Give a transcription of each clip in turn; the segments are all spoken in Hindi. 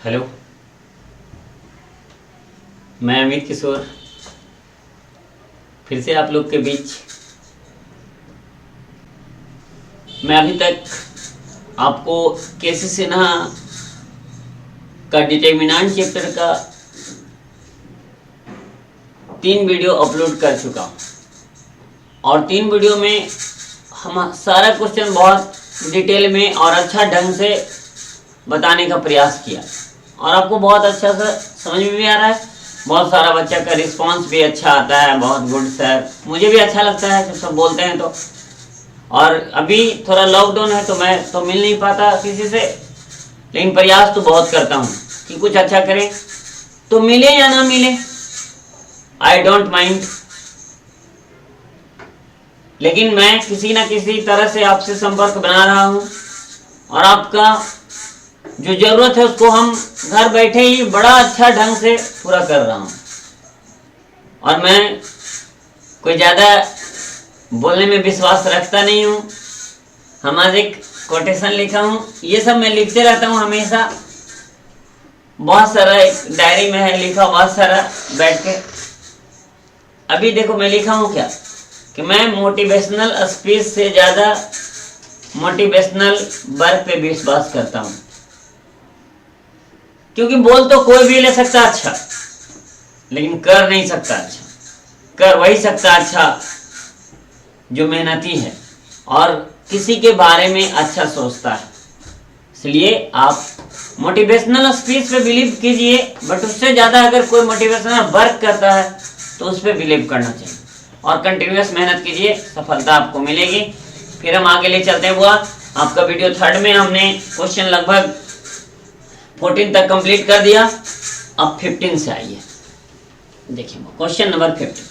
हेलो, मैं अमित किशोर फिर से आप लोग के बीच। मैं अभी तक आपको केसी सिन्हा का डिटर्मिनेंट चैप्टर का 3 वीडियो अपलोड कर चुका हूँ और 3 वीडियो में हम सारा क्वेश्चन बहुत डिटेल में और अच्छा ढंग से बताने का प्रयास किया और आपको बहुत अच्छा सा समझ में भी आ रहा है। बहुत सारा बच्चा का रिस्पांस भी अच्छा आता है, बहुत गुड सर, मुझे भी अच्छा लगता है जब सब बोलते हैं तो। और अभी थोड़ा लॉकडाउन है तो मैं तो मिल नहीं पाता किसी से, लेकिन प्रयास तो बहुत करता हूँ कि कुछ अच्छा करें, तो मिले या ना मिले आई डोंट माइंड, लेकिन मैं किसी ना किसी तरह से आपसे संपर्क बना रहा हूँ और आपका जो जरूरत है उसको हम घर बैठे ही बड़ा अच्छा ढंग से पूरा कर रहा हूँ। और मैं कोई ज़्यादा बोलने में विश्वास रखता नहीं हूँ। हम आज एक कोटेशन लिखा हूँ, ये सब मैं लिखते रहता हूँ हमेशा, बहुत सारा एक डायरी में है लिखा, बहुत सारा बैठ के। अभी देखो मैं लिखा हूँ क्या कि मैं मोटिवेशनल स्पीच से ज़्यादा मोटिवेशनल वर्क पे विश्वास करता हूँ, क्योंकि बोल तो कोई भी ले सकता अच्छा, लेकिन कर नहीं सकता अच्छा। कर वही सकता अच्छा जो मेहनती है और किसी के बारे में अच्छा सोचता है। इसलिए आप मोटिवेशनल स्पीच पे बिलीव कीजिए, बट उससे ज़्यादा अगर कोई मोटिवेशनल वर्क करता है तो उस पर बिलीव करना चाहिए और कंटिन्यूस मेहनत कीजिए, सफलता आपको मिलेगी। फिर हम आगे ले चलते हैं। हुआ आपका वीडियो 3rd में हमने क्वेश्चन लगभग 14 तक कंप्लीट कर दिया। अब 15 से आइए, देखिए क्वेश्चन नंबर 15।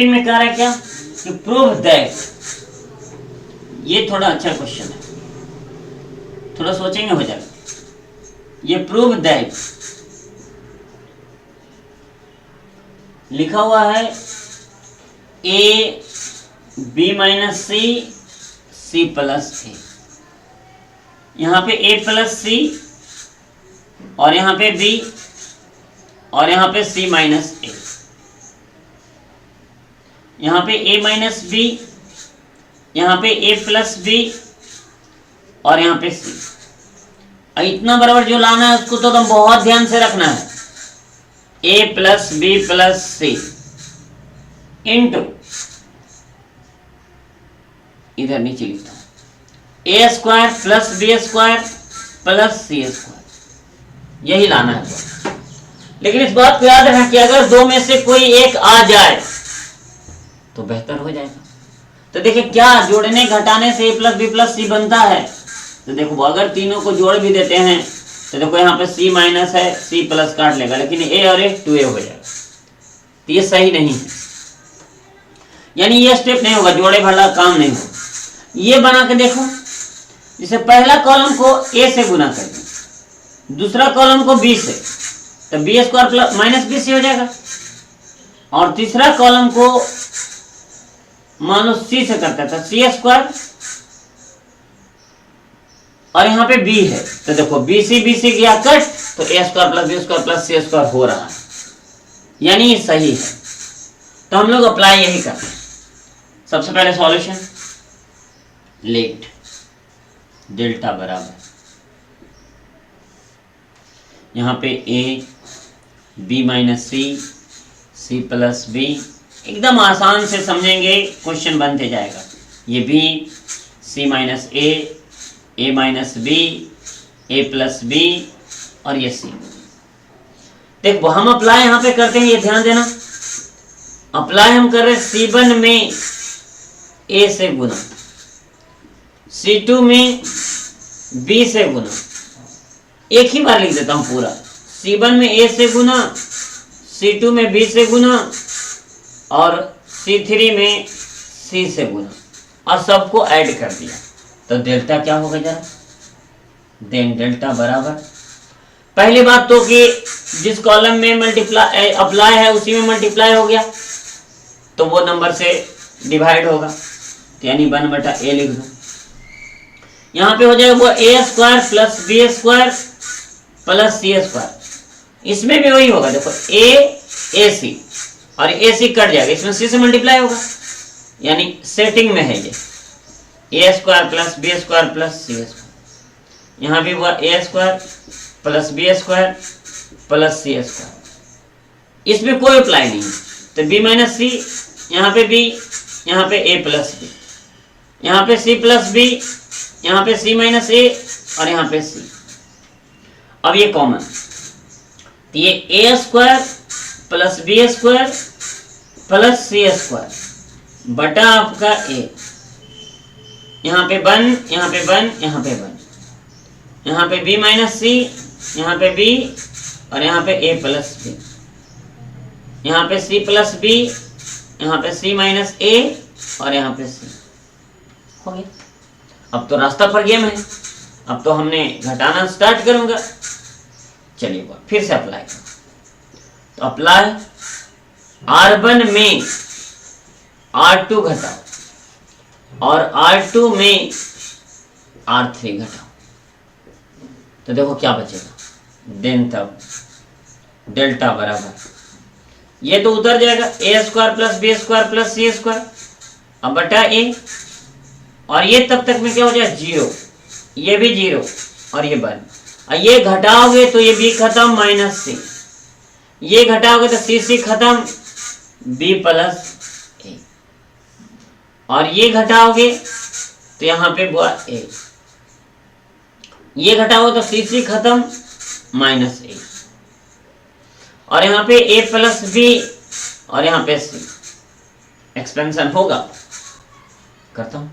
में कह रहा है क्या कि प्रूव दैट, ये थोड़ा अच्छा क्वेश्चन है, थोड़ा सोचेंगे हो जाएगा। ये प्रूव दैट लिखा हुआ है A B minus C C plus A, यहाँ पे ए प्लस सी और यहाँ पे बी और यहाँ पे सी माइनस ए, यहाँ पे ए माइनस बी, यहाँ पे ए प्लस बी और यहाँ पे सी। इतना बराबर जो लाना है उसको तो एकदम बहुत ध्यान से रखना है। A plus B plus C into, इधर नीचे लिखता हूं, A square plus B square plus C square, यही लाना है। लेकिन इस बात को याद रखना कि अगर दो में से कोई एक आ जाए तो बेहतर हो जाएगा। तो देखिए क्या जोड़ने घटाने से ए प्लस बी प्लस सी बनता है, तो देखो अगर तीनों को जोड़ भी देते हैं तो देखो यहाँ पे सी माइनस है, सी प्लस काट लेगा, लेकिन ए और ए 2a हो जाएगा, तो ये सही नहीं है, यानी ये स्टेप नहीं होगा, जोड़े भला काम नहीं होगा। ये बना के देखो, जैसे पहला कॉलम को ए से गुना कर दें, दूसरा कॉलम को बी से, तो B square plus minus B C हो जाएगा, और तीसरा कॉलम को मान लो सी से करता था, सी स्क्वायर, और यहाँ पे बी है, तो देखो बी सी गया कट, तो ए square plus B square plus सी स्क्वायर हो रहा है, यानी ये सही है। तो हम लोग अप्लाई यही करते हैं। सबसे पहले सॉल्यूशन, लेट डेल्टा बराबर, यहाँ पे A B minus C C plus B, एकदम आसान से समझेंगे क्वेश्चन बनते जाएगा। ये B C minus A minus B, A plus B और ये सी। देखो हम अप्लाई यहां पे करते हैं, ये ध्यान देना, अप्लाई हम कर रहे हैं C1 में ए से गुना, C2 में बी से गुना, एक ही बार लिख देता हूं पूरा, C1 में ए से गुना, C2 में बी से गुना और C3 में सी से गुना, और सबको ऐड कर दिया, तो डेल्टा क्या होगा जरा, देन डेल्टा बराबर, पहली बात तो कि जिस कॉलम में मल्टीप्लाई अप्लाई है उसी में मल्टीप्लाई हो गया, तो वो नंबर से डिवाइड होगा, तो यानी 1/a लिख दो। यहाँ पे हो जाएगा वो a² plus b² plus c²। इसमें भी वही होगा, देखो ac और ac कट जाएगा, इसमें c से मल्टीप्लाई होगा, यानी सेटिंग में है ये a² plus b² plus c²। यहाँ भी हुआ a² plus b² plus c²। इसमें कोई अप्लाई नहीं है, तो b माइनस सी, यहाँ पे b, यहाँ पे a प्लस b, यहाँ पे c प्लस b, यहाँ पे c माइनस a और यहाँ पे c। अब ये कॉमन, तो ये a² plus b² plus c² बटा आपका a, यहाँ पे 1, यहाँ पे 1, यहाँ पे 1, यहाँ पे b माइनस सी, यहाँ पे b और यहाँ पे a प्लस b, यहाँ पे c प्लस b, यहाँ पे c माइनस a और यहाँ पे c। हो गया। अब तो रास्ता पर गेम है, अब तो हमने घटाना स्टार्ट करूंगा। चलिए फिर से अप्लाई करो, तो अप्लाई R1 में R2 घटाओ और R2 में R3 घटाओ, तो देखो क्या बचेगा। देन तब डेल्टा बराबर, ये तो उतर जाएगा a² plus b² plus c², अब बटा a, और ये तब तक में क्या हो जाए 0, ये भी 0 और ये 1, और ये घटाओगे तो ये b खत्म माइनस c, ये घटाओगे तो c खत्म b प्लस a, और ये घटाओगे तो यहाँ पे हुआ a, ये घटाओगे तो c खत्म माइनस a, और यहाँ पे a प्लस b और यहाँ पे c। एक्सपेंशन होगा, करता हूं,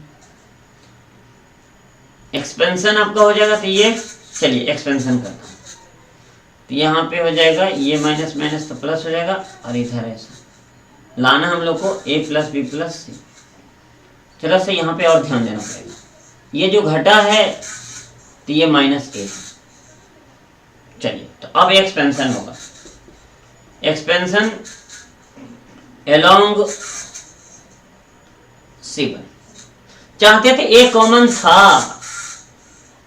एक्सपेंशन आपका हो जाएगा, तो ये चलिए एक्सपेंशन करता हूं, तो यहाँ पे हो जाएगा ये माइनस माइनस तो प्लस हो जाएगा, और इधर ऐसा लाना हम लोग को a प्लस बी प्लस सी। चलो से यहाँ पे और ध्यान देना पड़ेगा, ये जो घटा है तो ये माइनस a। चलिए तो अब एक्सपेंशन होगा, एक्सपेंशन अलोंग C1। चाहते थे a कॉमन था,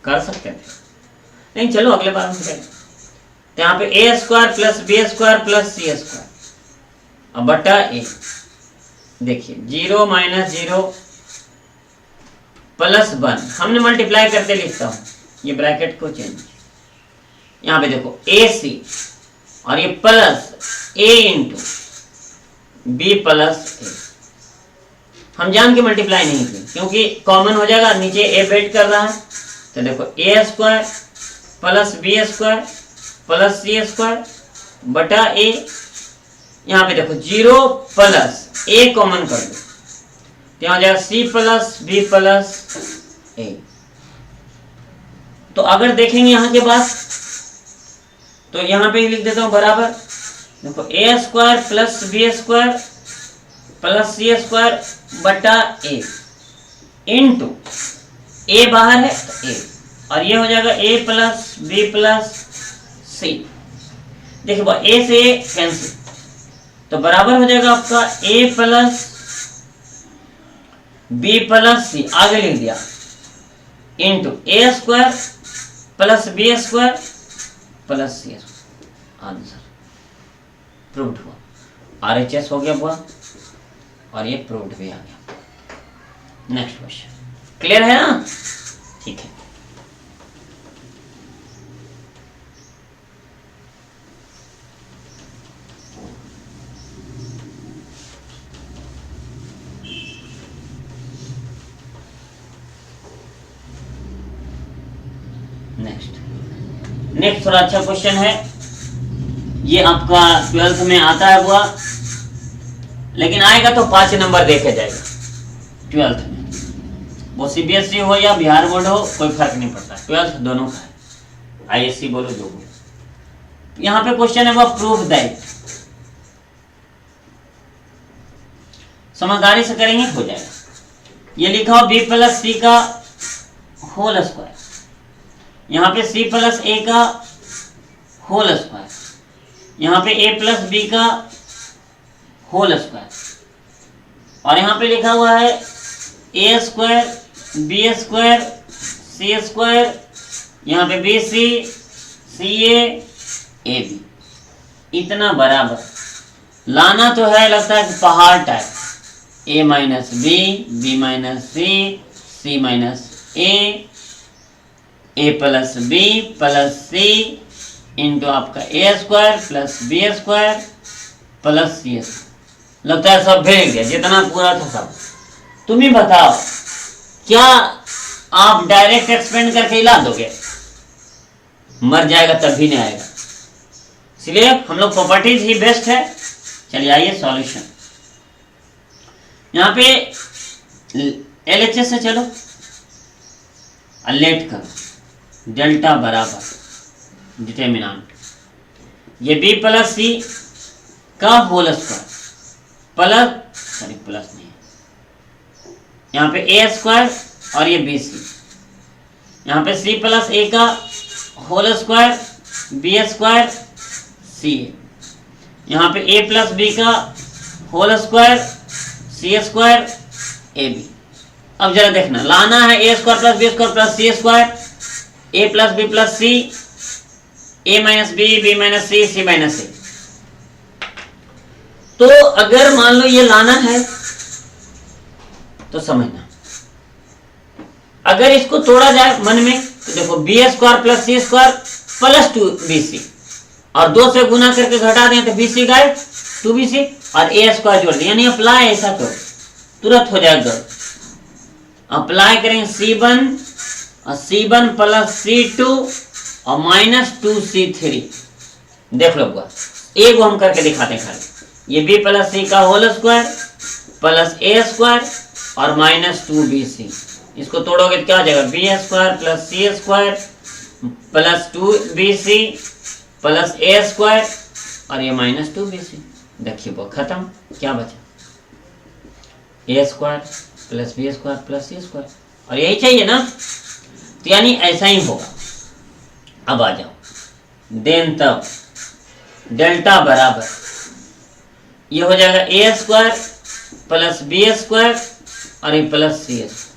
कर सकते थे, नहीं चलो अगले बार हम करेंगे। तो यहाँ पे a² plus b² plus c², अब बटा a, देखिए 0 माइनस 0 प्लस 1, हमने मल्टीप्लाई करते लिखता हूं, ये ब्रैकेट को चेंज, यहाँ पे देखो ac और ये plus a into b plus a। हम जान के मल्टीप्लाई नहीं किए क्योंकि कॉमन हो जाएगा, नीचे a वेट कर रहा है, तो देखो a² plus b² plus c² बटा a, यहाँ पे देखो 0 प्लस a कॉमन कर दो, तो यहाँ हो जाएगा c plus b plus a। तो अगर देखेंगे यहाँ के बाद, तो यहाँ पे लिख देता हूं बराबर, देखो a² plus b² plus c² बटा a इंटू a बाहर है तो a, और ये हो जाएगा a plus b plus c। देखिए a से a कैंसिल, तो बराबर हो जाएगा आपका a plus b plus c, आगे लिख दिया, into a² plus b² plus c। Answer proved हुआ, RHS हो गया हुआ, और ये प्रूव्ड भी आ गया। नेक्स्ट क्वेश्चन क्लियर है ना? ठीक है, नेक्स्ट थोड़ा अच्छा क्वेश्चन है, ये आपका 12th में आता है हुआ, लेकिन आएगा तो 5 नंबर देखे जाएगा 12th में, वो CBSE हो या बिहार बोर्ड हो कोई फर्क नहीं पड़ता, 12th दोनों का है, ISC बोलो जो बोलो। यहाँ पे क्वेश्चन है वो प्रूव दैट, समझदारी से करेंगे हो जाएगा। ये लिखा हो b प्लस सी का होल स्क्वायर, यहाँ पे c प्लस a का होल स्क्वायर, यहाँ पे a प्लस b का होल स्क्वायर, और यहाँ पे लिखा हुआ है A square B square C square, यहाँ पे B C C A B, इतना बराबर लाना तो है, लगता है कि पहाड़ type, A minus B minus C minus A plus B plus C into आपका ए square plus B square plus सी स्क्वायर। लगता है सब भेज गया, जितना पूरा था सब। तुम ही बताओ, क्या आप डायरेक्ट एक्सपेंड करके हिला दोगे? मर जाएगा तब भी नहीं आएगा। इसलिए हम लोग प्रॉपर्टीज ही बेस्ट है। चलिए आइए सॉल्यूशन। यहाँ पे LHS से चलो, लेट करो, डेल्टा बराबर डिटर्मिनेंट ये बी प्लस सी का होल स्क्वायर प्लस नहीं, यहाँ पे ए स्क्वायर और ये बी सी, यहाँ पे सी प्लस ए का whole square B square C A, यहाँ पे ए प्लस बी का whole square C square A B. अब जरा देखना, लाना है A square plus B square plus C square, A plus B plus C, A minus B minus C minus A. तो अगर मान लो ये लाना है तो समझना, अगर इसको तोड़ा जाए मन में तो देखो बी स्क्वायर प्लस सी स्क्वायर प्लस 2bc, और 2 से गुना करके घटा दें तो bc का 2bc और ए स्क्वायर जोड़ दें, यानी अप्लाई ऐसा करो तुरंत हो जाएगा। अप्लाई करेंगे C1 प्लस C2 और माइनस 2C3। देख लो एक हम करके दिखाते हैं खाली, ये b प्लस सी का होल स्क्वायर प्लस ए स्क्वायर और माइनस 2bc। इसको तोड़ोगे तो क्या हो जाएगा, बी स्क्वायर प्लस सी स्क्वायर प्लस 2bc प्लस ए स्क्वायर और ये माइनस 2bc। देखिए वो खत्म, क्या बचा, A square plus B square plus C square, और यही चाहिए ना, तो यानी ऐसा ही होगा। अब आ जाओ, देन तब डेल्टा बराबर ये हो जाएगा a square plus B square और ये प्लस सी स्क्वायर,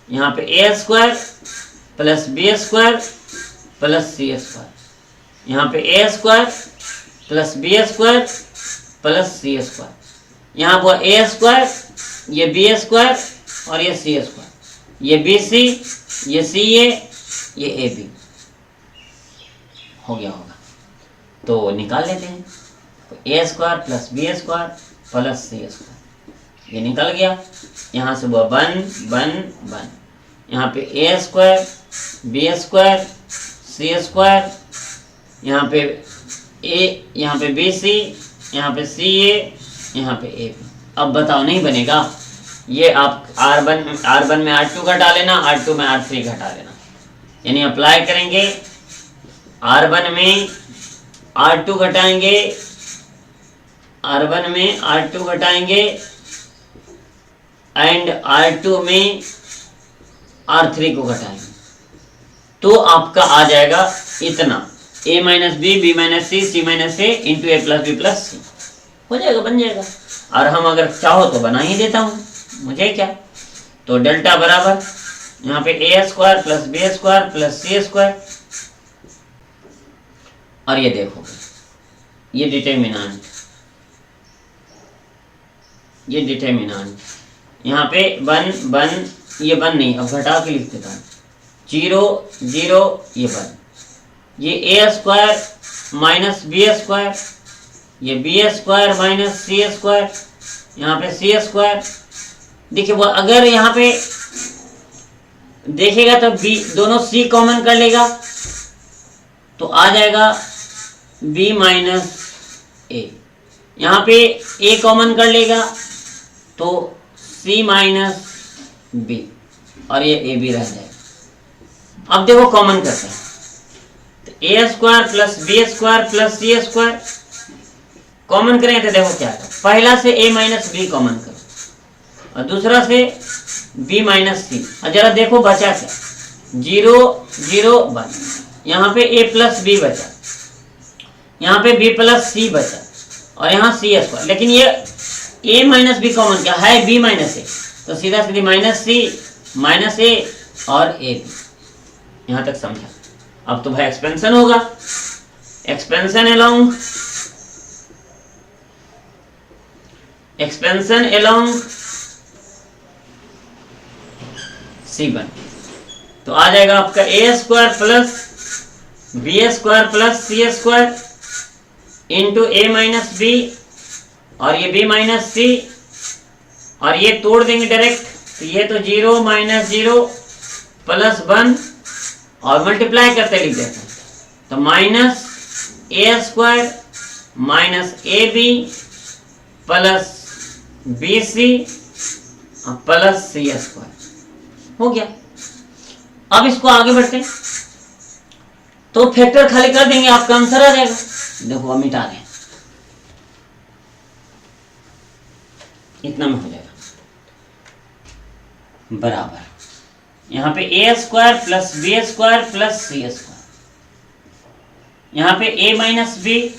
यहाँ पे a square plus B square plus C square, यहाँ पे a square plus B square plus C square, यहाँ पर ए स्क्वायर, ये बी स्क्वायर और ये सी स्क्वायर, ये बी सी, ये सी ये ए बी हो गया होगा। तो निकाल लेते हैं, तो ए square plus B square plus सी स्क्वायर ये निकल गया, यहाँ से वो बन यहाँ पे a square B square C square, यहाँ पे ए, यहाँ पे बी सी, यहाँ पे सी ए, यहाँ पे ए बी। अब बताओ नहीं बनेगा? ये आप R1 में R2 घटा लेना, R2 में R3 घटा लेना, यानी अप्लाई करेंगे R1 में R2 घटाएंगे, R1 में R2 घटाएंगे एंड R2 में R3 को घटाएंगे, तो आपका आ जाएगा इतना a minus B minus C minus a into a plus B plus c हो जाएगा, बन जाएगा। और हम अगर चाहो तो बना ही देता हूँ, मुझे क्या। तो डेल्टा बराबर यहाँ पे a square plus B square plus C square, और ये देखो ये डिटर्मिनेंट, ये डिटर्मिनेंट यहाँ पे बन ये बन नहीं, अब घटा के लिख देता हूँ, 0 0 ये बन, ये a square minus B square, ये बी स्क्वायर माइनस सी स्क्वायर, यहाँ पे सी स्क्वायर। देखिए वो अगर यहाँ पे देखेगा तो बी दोनों सी कॉमन कर लेगा तो आ जाएगा बी माइनस ए, यहाँ पे ए कॉमन कर लेगा तो सी माइनस बी और ये ए बी रह जाएगा। अब देखो कॉमन करते हैं, तो ए square plus B square plus सी स्क्वायर कॉमन करें तो देखो क्या है, पहला से ए माइनस बी कॉमन करो और दूसरा से बी माइनस सी, और जरा देखो बचा क्या, 0 0 1, यहाँ पे ए प्लस बी बचा, यहाँ पे बी प्लस सी बचा और यहाँ सी स्क्वायर। लेकिन ये ए माइनस बी कॉमन क्या है, बी माइनस ए, तो सीधा सीधी माइनस सी माइनस ए और ए बी। यहां तक समझा। अब तो भाई एक्सपेंशन होगा, एक्सपेंशन अलोंग C1, तो आ जाएगा आपका ए square plus B square plus C square into a minus b, और ये बी माइनस सी, और ये तोड़ देंगे डायरेक्ट, तो ये तो 0 माइनस 0 प्लस 1, और मल्टीप्लाई करते लिख देते हैं, तो minus A square minus A B plus B C plus C square हो गया। अब इसको आगे बढ़ते हैं, तो फैक्टर खाली कर देंगे, आपका आंसर आ जाएगा। देखो अब मिटा दें, इतना में हो जाएगा बराबर, यहां पे a square plus B square plus C square, यहां पे ए माइनस बी,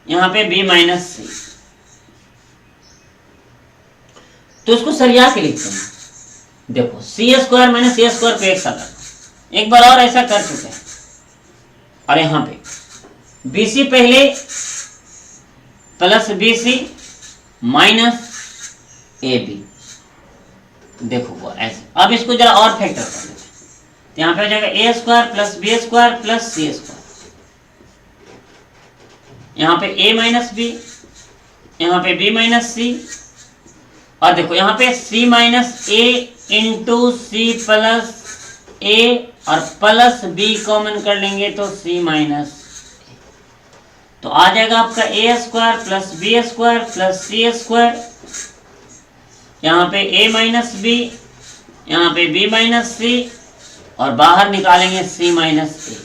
यहां पे बी माइनस सी। तो इसको सरिया के लिखते हैं। देखो सी स्क्वायर माइनस सी स्क्वायर को एक साथ एक बार और ऐसा कर चुके हैं, और यहां पे बीसी पहले plus BC minus A B, देखो वो ऐसे। अब इसको जरा और फैक्टर कर लेते हैं, तो यहां पे हो जाएगा a square plus B square plus C square, यहां पे ए माइनस बी, यहां पे बी माइनस सी, और देखो यहां पे c minus a into C plus ए, और प्लस b कॉमन कर लेंगे तो c माइनस, तो आ जाएगा आपका ए square plus B square plus सी स्क्वायर, यहां पे a माइनस बी, यहां पे b माइनस सी, और बाहर निकालेंगे c माइनस ए,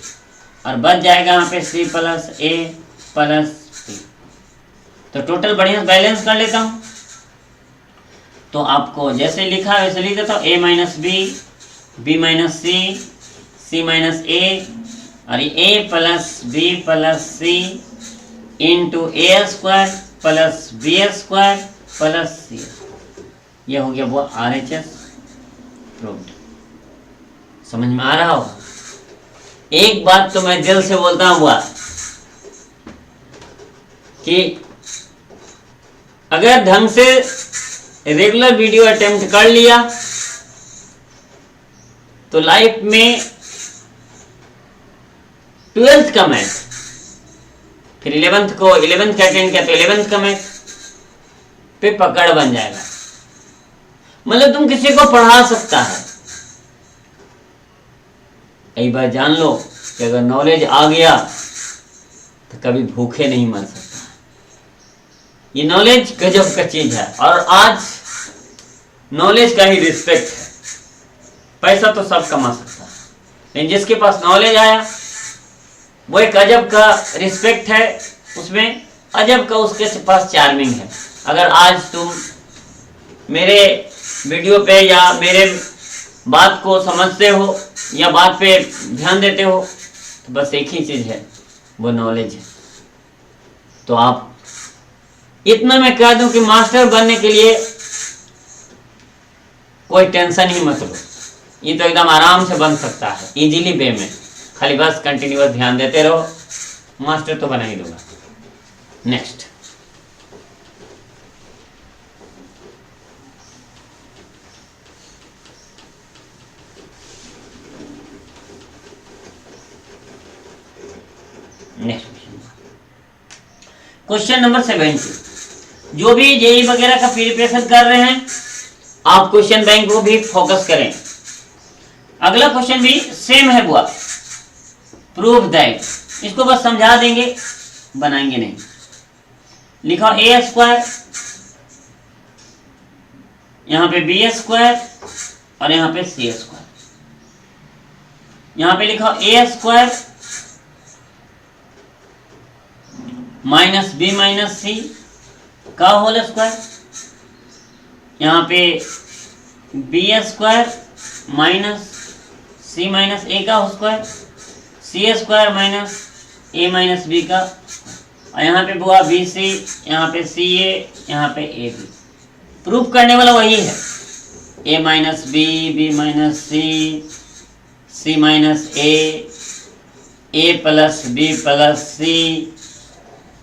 और बच जाएगा यहाँ पे c प्लस ए प्लस b। तो टोटल बढ़िया बैलेंस कर लेता हूं, तो आपको जैसे लिखा है वैसे लिख देता हूँ, a minus b, b minus C, c minus a, और ये a plus B plus C into a square plus B square plus c, ये हो गया वो RHS प्रूव्ड। समझ में आ रहा होगा। एक बात तो मैं दिल से बोलता हुआ कि अगर ढंग से रेगुलर वीडियो अटेम्प्ट कर लिया तो लाइफ में 12th का मैथ, फिर 11th का अटेंड किया तो 11th का मैथ पे पकड़ बन जाएगा। मतलब तुम किसी को पढ़ा सकता है। एक बार जान लो कि अगर नॉलेज आ गया तो कभी भूखे नहीं मर सकता। ये नॉलेज गजब का चीज है, और आज नॉलेज का ही रिस्पेक्ट है। पैसा तो सब कमा सकता है, लेकिन जिसके पास नॉलेज आया वो एक अजब का रिस्पेक्ट है, उसमें अजब का उसके पास चार्मिंग है। अगर आज तुम मेरे वीडियो पे या मेरे बात को समझते हो या बात पे ध्यान देते हो तो बस एक ही चीज है, वो नॉलेज है। तो आप इतना मैं कह दूं कि मास्टर बनने के लिए कोई टेंशन ही मत लो, ये तो एकदम आराम से बन सकता है, इजीली वे में। खाली बस कंटिन्यूअस ध्यान देते रहो, मास्टर तो बना ही दूंगा। Next, question number 70। जो भी जेई वगैरह का प्रिपरेशन कर रहे हैं आप क्वेश्चन बैंक को भी फोकस करें। अगला क्वेश्चन भी सेम है बुआ, प्रूव दैट। इसको बस समझा देंगे, बनाएंगे नहीं। लिखा ए स्क्वायर, यहां पे बी स्क्वायर और यहां पे सी स्क्वायर। यहां पे लिखा ए स्क्वायर माइनस बी माइनस सी का होल स्क्वायर, यहां पे बी स्क्वायर माइनस सी माइनस ए का square, C square minus A minus B का। और यहाँ पे हुआ बी सी, यहाँ पे सी ए, यहाँ पे ए बी। प्रूफ करने वाला वही है, a minus b, b minus C, c minus A plus B plus C,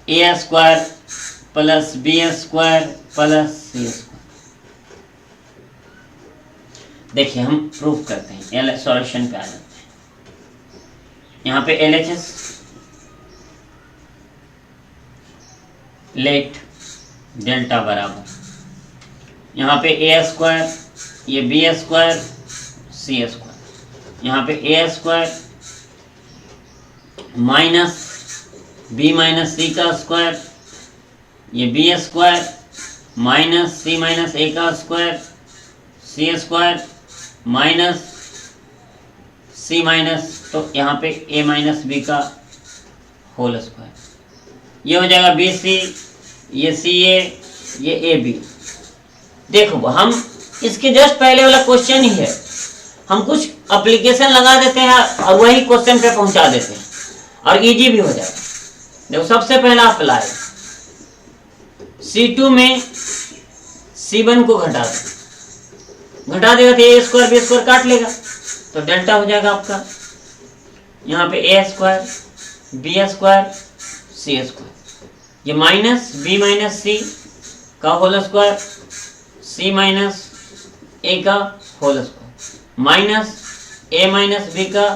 a square plus B square plus C square. देखिए हम प्रूफ करते हैं, सॉल्यूशन पे आ जाते हैं। यहाँ पे LHS लेट डेल्टा बराबर, यहाँ पे ए स्क्वायर, ये बी स्क्वायर सी स्क्वायर, यहाँ पे a square minus B minus सी का स्क्वायर, ये बी स्क्वायर माइनस सी माइनस ए का स्क्वायर, सी स्क्वायर माइनस सी माइनस, तो यहाँ पे ए माइनस बी का होल स्क्वायर। ये हो जाएगा बी सी, ये सी ए, ये ए बी। देखो हम इसके जस्ट पहले वाला क्वेश्चन ही है, हम कुछ एप्लीकेशन लगा देते हैं और वही क्वेश्चन पे पहुंचा देते हैं और इजी भी हो जाएगा। देखो सबसे पहला अप्लाई, C2 में C1 को घटा देगा तो ए स्क्वायर बी स्क्वायर काट लेगा, तो डेल्टा हो जाएगा आपका। यहाँ पे a square B square C square, ये माइनस बी माइनस सी का होल स्क्वायर, सी माइनस ए का whole square, minus A minus B का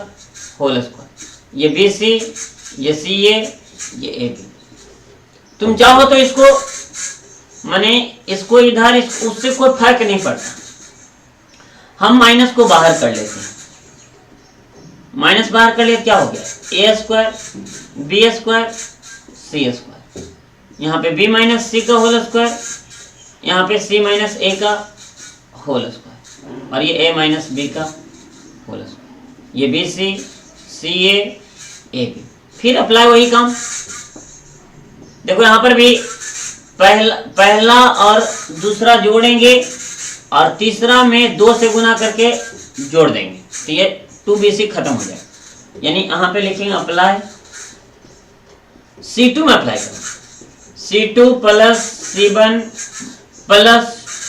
होल स्क्वायर, ये बी सी, ये सी ए, ये ए बी। तुम चाहो तो इसको माने इसको इधर उससे कोई फर्क नहीं पड़ता, हम माइनस को बाहर कर लेते हैं। माइनस बाहर कर लिया क्या हो गया, ए स्क्वायर बी स्क्वायर सी स्क्वायर, यहाँ पे बी माइनस सी का होल स्क्वायर, यहाँ पे सी माइनस ए का होल स्क्वायर, और ये ए माइनस बी का होल स्क्वायर, ये बी सी सी ए बी। फिर अप्लाई वही काम। देखो यहाँ पर भी पहला और दूसरा जोड़ेंगे और तीसरा में 2 से गुना करके जोड़ देंगे, तो ये 2BC खत्म हो जाएगा। यानी यहाँ पे लिखेंगे अप्लाई, C2 में अप्लाई करें, C2 plus C1 plus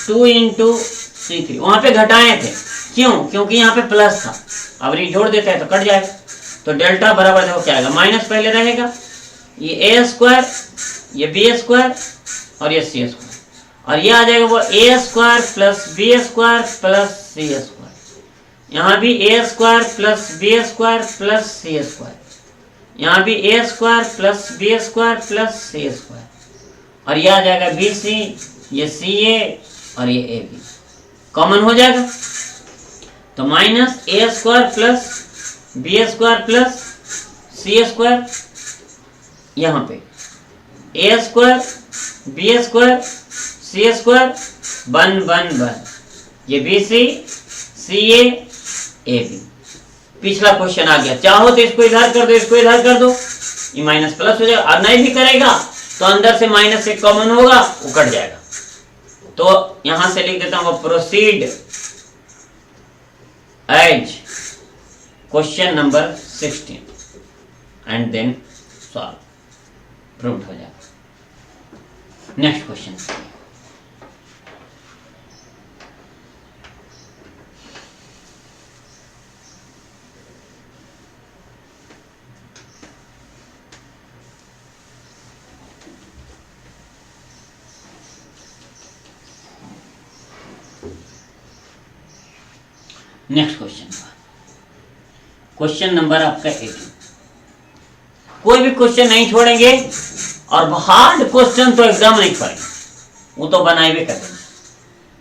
2 into C3। वहां पे घटाए थे, क्यों? क्योंकि यहाँ पे प्लस था, अब ये जोड़ देते हैं तो कट जाएगा। तो डेल्टा बराबर देखो क्या आएगा, माइनस पहले रहेगा, ये ए स्क्वायर, ये बी स्क्वायर और ये सी स्क्वायर, और ये आ जाएगा वो a square plus B square plus C square. यहाँ भी a square plus B square plus C square, यहाँ भी a square plus B square plus C square, और ये आ जाएगा बी सी, ये सी ए और ये ए बी कॉमन हो जाएगा। तो माइनस ए square plus B square plus सी स्क्वायर, यहाँ पे a square B square C square one one one, b B C सी ए बी। पिछला क्वेश्चन आ गया, चाहो तो इसको इधर कर दो, इसको इधर कर दो, ये माइनस प्लस हो जाएगा, और नहीं भी करेगा तो अंदर से माइनस से कॉमन होगा, वो कट जाएगा। तो यहां से लिख देता हूं proceed as question number 16 and then solve, proved हो जाएगा। Next question, next question, question number आपका 18। कोई भी क्वेश्चन नहीं छोड़ेंगे और हार्ड क्वेश्चन तो एग्जाम नहीं करेंगे, वो तो बनाए भी करेंगे।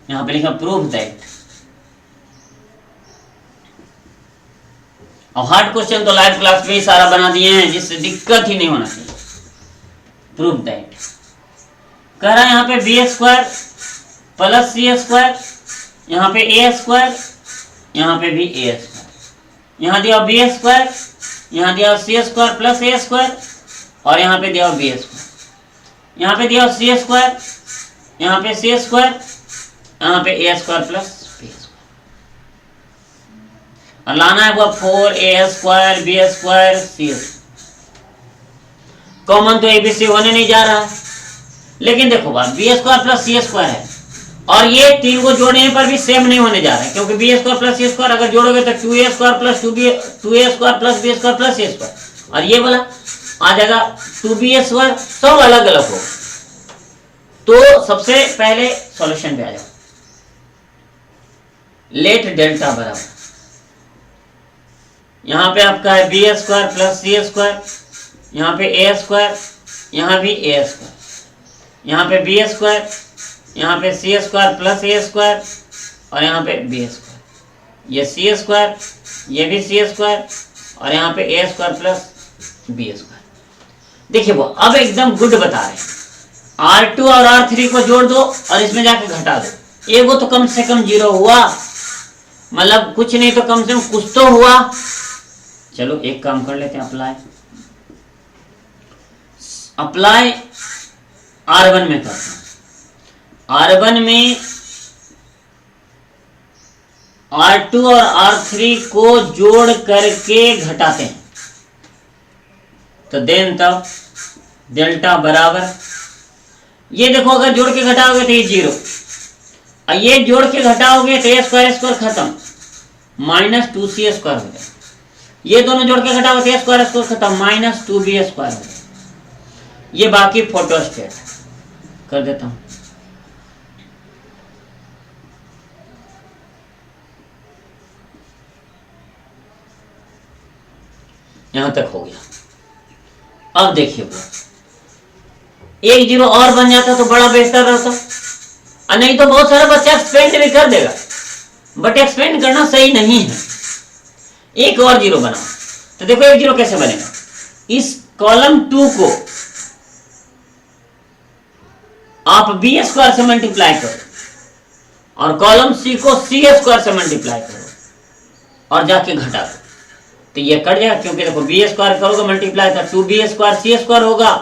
यहां पे लिखा प्रूव दैट, और हार्ड क्वेश्चन तो लाइव क्लास में ही सारा बना दिए हैं, जिससे दिक्कत ही नहीं होना चाहिए। प्रूव दैट कह रहा है यहाँ पे बी स्क्वायर प्लस सी स्क्वायर, यहाँ पे ए स्क्वायर, यहाँ पे भी ए स्क्वायर, यहाँ दिया बी स्क्वायर, यहाँ दिया सी स्क्वायर प्लस ए स्क्वायर, और यहाँ पे दिया बी स्क्वायर, यहाँ पे दिया सी स्क्वायर, यहाँ पे सी स्क्वायर, यहाँ पे a square plus B square, और लाना है वो 4a स्क्वायर बी स्क्वायर सी स्क्वायर। कॉमन तो एबीसी होने नहीं जा रहा है। लेकिन देखो बात, बी स्क्वायर प्लस सी स्क्वायर है और ये तीन को जोड़ने पर भी सेम नहीं होने जा रहा है, क्योंकि बी स्क्वायर प्लस सी स्क्वायर अगर जोड़ोगे तो 2a square plus 2a square plus B square plus a square, और ये वाला आ जाएगा 2b स्क्वायर, सब अलग अलग होगा। तो सबसे पहले सॉल्यूशन पे आ जाओ। लेट डेल्टा बराबर, यहां पे आपका है बी स्क्वायर प्लस सी स्क्वायर, यहाँ पे ए स्क्वायर, यहाँ भी ए स्क्वायर, यहाँ पे बी स्क्वायर, यहाँ पे सी स्क्वायर प्लस ए स्क्वायर, और यहाँ पे बी स्क्वायर, ये सी स्क्वायर, ये भी सी स्क्वायर, और यहाँ पे a square plus B square. देखिए वो अब एकदम गुड बता रहे हैं, R2 और R3 को जोड़ दो और इसमें जाके घटा दो। ये वो तो कम से कम 0 हुआ, मतलब कुछ नहीं तो कम से कम कुछ तो हुआ। चलो एक काम कर लेते हैं, अप्लाई R1 में करते हैं। R1 में R2 और R3 को जोड़ करके घटाते हैं, तो देन तब डेल्टा बराबर, ये देखो अगर जोड़ के घटाओगे तो ये 0, और ये जोड़ के घटाओगे तो ए स्क्वायर स्क्वायर खत्म, माइनस 2c स्क्वायर हो जाए। ये दोनों जोड़ के घटाओगे तो ए स्क्वायर स्क्वायर खत्म, माइनस 2b स्क्वायर हो जाए। ये बाकी फोटोस्टेट कर देता हूं। यहां तक हो गया। अब देखिए वो 1 0 और बन जाता तो बड़ा बेहतर रहता, और नहीं तो बहुत सारा बच्चा एक्सपेंड भी कर देगा, बट एक्सपेंड करना सही नहीं है। एक और 0 बनाओ, तो देखो 1 0 कैसे बनेगा। इस कॉलम 2 को आप बी स्क्वायर से मल्टीप्लाई करो और कॉलम सी को सी स्क्वायर से मल्टीप्लाई करो और जाके घटा दो, तो ये कट जाएगा, क्योंकि देखो बी स्क्वायर करोगे मल्टीप्लाई तो 2b स्क्वायर सी स्क्वायर होगा,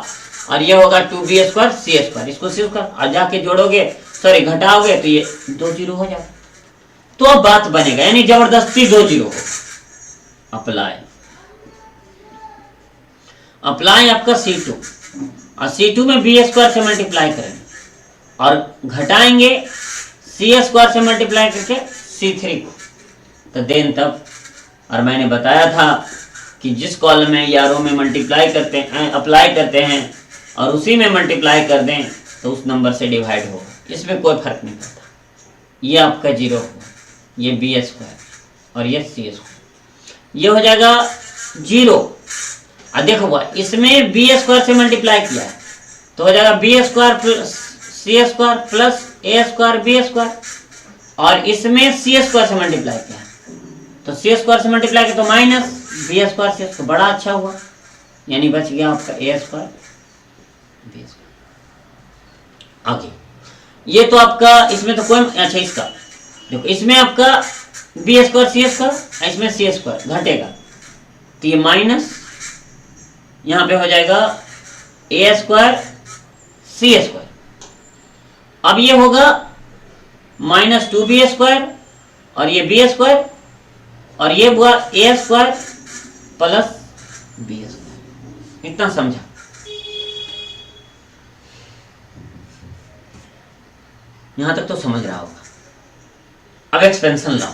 और ये होगा 2b स्क्वायर सी स्क्वायर, इसको सी स्क्वायर और जाके जोड़ोगे, सॉरी घटाओगे तो ये 2 0 हो जाएगा। तो अब बात बनेगा, यानी जबरदस्ती 2 0 हो। अप्लाई आपका C2, और C2 में बी स्क्वायर से मल्टीप्लाई करेंगे और घटाएंगे सी स्क्वायर से मल्टीप्लाई करके C3 को, तो देन तब, और मैंने बताया था कि जिस कॉलम में या रो में मल्टीप्लाई करते हैं, अप्लाई करते हैं और उसी में मल्टीप्लाई कर दें तो उस नंबर से डिवाइड होगा, इसमें कोई फर्क नहीं पड़ता। ये आपका 0 हुआ, ये बी स्क्वायर और ये सी स्क्वायर, ये हो जाएगा 0। और देखो इसमें बी स्क्वायर से मल्टीप्लाई किया है तो हो जाएगा बी स्क्वायर प्लस सी स्क्वायर प्लस ए स्क्वायर बी स्क्वायर, और इसमें सी स्क्वायर से मल्टीप्लाई किया है तो सी स्क्वायर से मल्टीप्लाई किया तो माइनस बी स्क्वायर सी स्क्वायर, बड़ा अच्छा हुआ, यानी बच गया आपका ए स्क्वायर बी स्क्वायर। आगे ये तो आपका, इसमें तो कोई, अच्छा इसका देखो, इसमें आपका बी स्क्वायर सी स्क्वायर, इसमें सी स्क्वायर घटेगा तो ये माइनस, यहां पे हो जाएगा ए स्क्वायर सी स्क्वायर। अब ये होगा माइनस 2b स्क्वायर और ये बी स्क्वायर, और ये हुआ ए स्क्वायर प्लस बी स्क्वायर। इतना समझा? यहां तक तो समझ रहा होगा। अब एक्सपेंशन लाओ,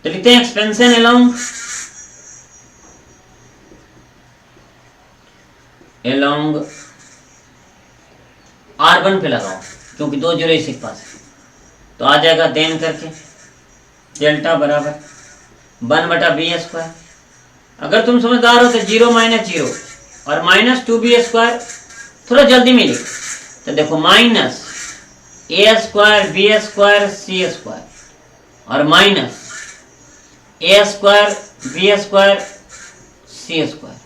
तो लिखते हैं एक्सपेंशन एलोंग R1 पे लगाओ, क्योंकि 2 0 इसी के पास है, तो आ जाएगा देन करके डेल्टा बराबर 1/b स्क्वायर। अगर तुम समझदार हो तो 0 माइनस 0 और माइनस 2b स्क्वायर, थोड़ा जल्दी मिले तो देखो माइनस ए स्क्वायर बी स्क्वायर सी स्क्वायर और माइनस ए स्क्वायर बी स्क्वायर सी स्क्वायर,